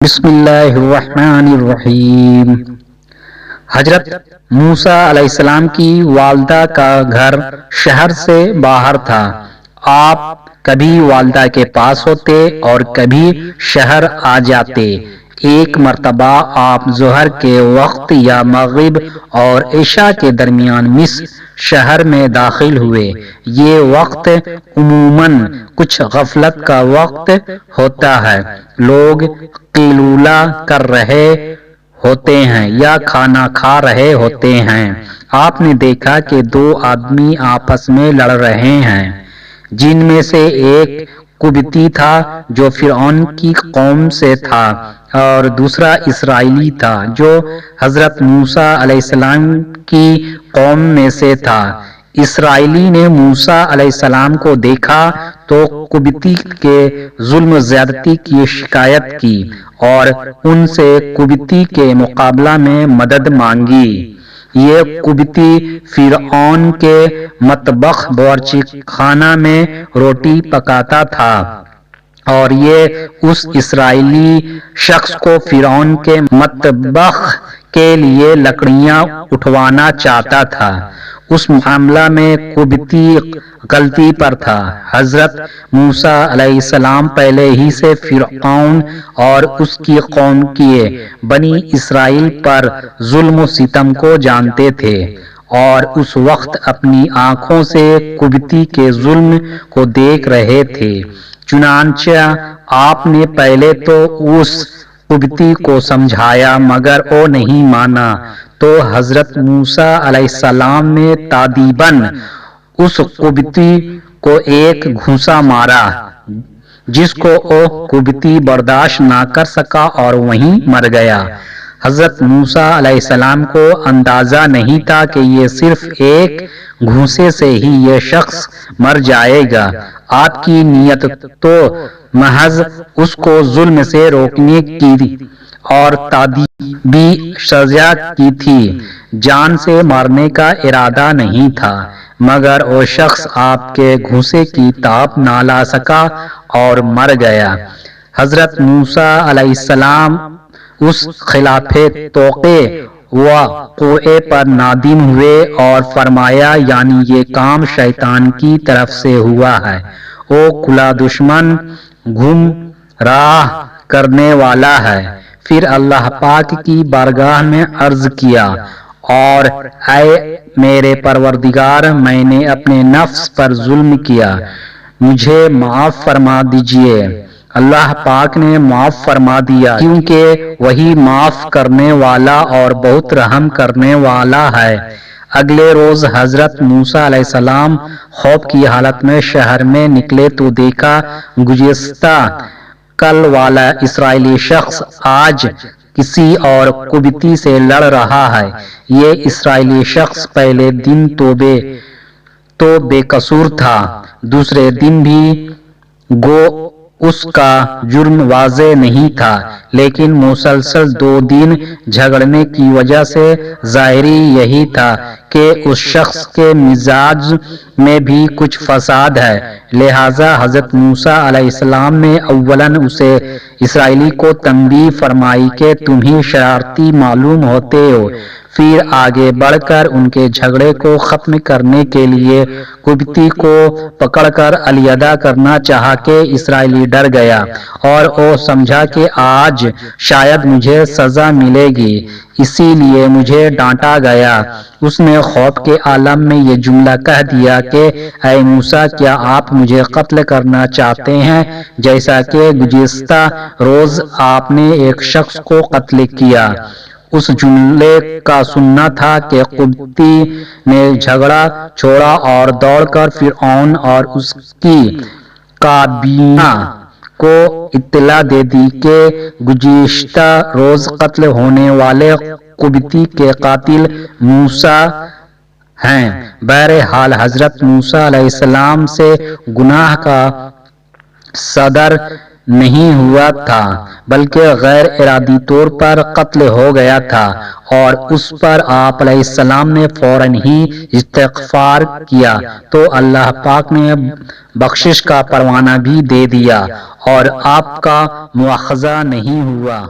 بسم اللہ الرحمن الرحیم۔ حضرت موسیٰ علیہ السلام کی والدہ کا گھر شہر سے باہر تھا۔ آپ کبھی والدہ کے پاس ہوتے اور کبھی شہر آ جاتے۔ ایک مرتبہ آپ ظہر کے وقت یا مغرب اور عشاء کے درمیان مصر شہر میں داخل ہوئے۔ یہ وقت عموماً کچھ غفلت کا وقت ہوتا ہے۔ لوگ قیلولہ کر رہے ہوتے ہیں یا کھانا کھا رہے ہوتے ہیں۔ آپ نے دیکھا کہ دو آدمی آپس میں لڑ رہے ہیں، جن میں سے ایک قبطی تھا جو فرعون کی قوم سے تھا اور دوسرا اسرائیلی تھا جو حضرت موسیٰ علیہ السلام کی قوم میں سے تھا۔ اسرائیلی نے موسیٰ علیہ السلام کو دیکھا تو قبطی کے ظلم و زیادتی کی شکایت کی اور ان سے قبطی کے مقابلہ میں مدد مانگی۔ یہ قبطی فرعون کے مطبخ باورچی خانہ میں روٹی پکاتا تھا اور یہ اس اسرائیلی شخص کو فرعون کے مطبخ کے لیے لکڑیاں اٹھوانا چاہتا تھا۔ اس معاملہ میں قبطی غلطی پر تھا۔ حضرت موسیٰ علیہ السلام پہلے ہی سے فرعون اور اس کی قوم کے بنی اسرائیل پر ظلم و ستم کو جانتے تھے اور اس وقت اپنی آنکھوں سے قبطی کے ظلم کو دیکھ رہے تھے۔ چنانچہ آپ نے پہلے تو اس قبطی کو سمجھایا مگر وہ نہیں مانا، تو حضرت موسیٰ علیہ السلام نے تادیباً اس قبطی کو ایک گھونسا مارا، جس کو وہ قبطی برداشت نہ کر سکا اور وہیں مر گیا۔ حضرت موسیٰ علیہ السلام کو اندازہ نہیں تھا کہ یہ صرف ایک گھونسے سے ہی یہ شخص مر جائے گا۔ آپ کی نیت تو محض اس کو ظلم سے روکنے کی اور تادیبی سزا کی تھی، جان سے مارنے کا ارادہ نہیں تھا، مگر وہ شخص آپ کے گھونسے کی تاب نہ لا سکا اور مر گیا۔ حضرت موسیٰ علیہ السلام اس خلاف توقع وقوع پر نادم ہوئے اور فرمایا، یعنی یہ کام شیطان کی طرف سے ہوا ہے، وہ کھلا دشمن گمراہ کرنے والا ہے۔ پھر اللہ پاک کی بارگاہ میں عرض کیا، اور اے میرے پروردگار، میں نے اپنے نفس پر ظلم کیا، مجھے معاف فرما دیجئے۔ اللہ پاک نے معاف فرما دیا، کیونکہ وہی معاف کرنے والا اور بہت رحم کرنے والا ہے۔ اگلے روز حضرت موسیٰ علیہ السلام خوف کی حالت میں شہر میں نکلے تو دیکھا گزشتہ کل والا اسرائیلی شخص آج کسی اور قبطی سے لڑ رہا ہے۔ یہ اسرائیلی شخص پہلے دن تو بے قصور تھا، دوسرے دن بھی گو اس کا جرم واضح نہیں تھا، لیکن مسلسل 2 دن جھگڑنے کی وجہ سے ظاہری یہی تھا کہ اس شخص کے مزاج میں بھی کچھ فساد ہے۔ لہٰذا حضرت موسیٰ علیہ السلام نے اولاً اسے اسرائیلی کو تنبیہ فرمائی کہ تم ہی شرارتی معلوم ہوتے ہو، پھر آگے بڑھ کر ان کے جھگڑے کو ختم کرنے کے لیے قبطی کو پکڑ کر علیحدہ کرنا چاہا کہ اسرائیلی ڈر گیا اور وہ سمجھا کہ آج شاید مجھے سزا ملے گی، اسی لیے مجھے ڈانٹا گیا۔ اس نے خوف کے عالم میں یہ جملہ کہہ دیا کہ اے موسیٰ، کیا آپ مجھے قتل کرنا چاہتے ہیں جیسا کہ گزشتہ روز آپ نے ایک شخص کو قتل کیا؟ اس جملے کا سننا تھا کہ قبطی نے جھگڑا چھوڑا اور دوڑ کر فرعون اور اس کی کابینہ کو اطلاع دے دی کہ گزشتہ روز قتل ہونے والے قبطی کے قاتل موسیٰ ہیں۔ بہرحال حضرت موسیٰ علیہ السلام سے گناہ کا صدر نہیں ہوا تھا بلکہ غیر ارادی طور پر قتل ہو گیا تھا، اور اس پر آپ علیہ السلام نے فوراً ہی استغفار کیا تو اللہ پاک نے بخشش کا پروانہ بھی دے دیا اور آپ کا مواخذہ نہیں ہوا۔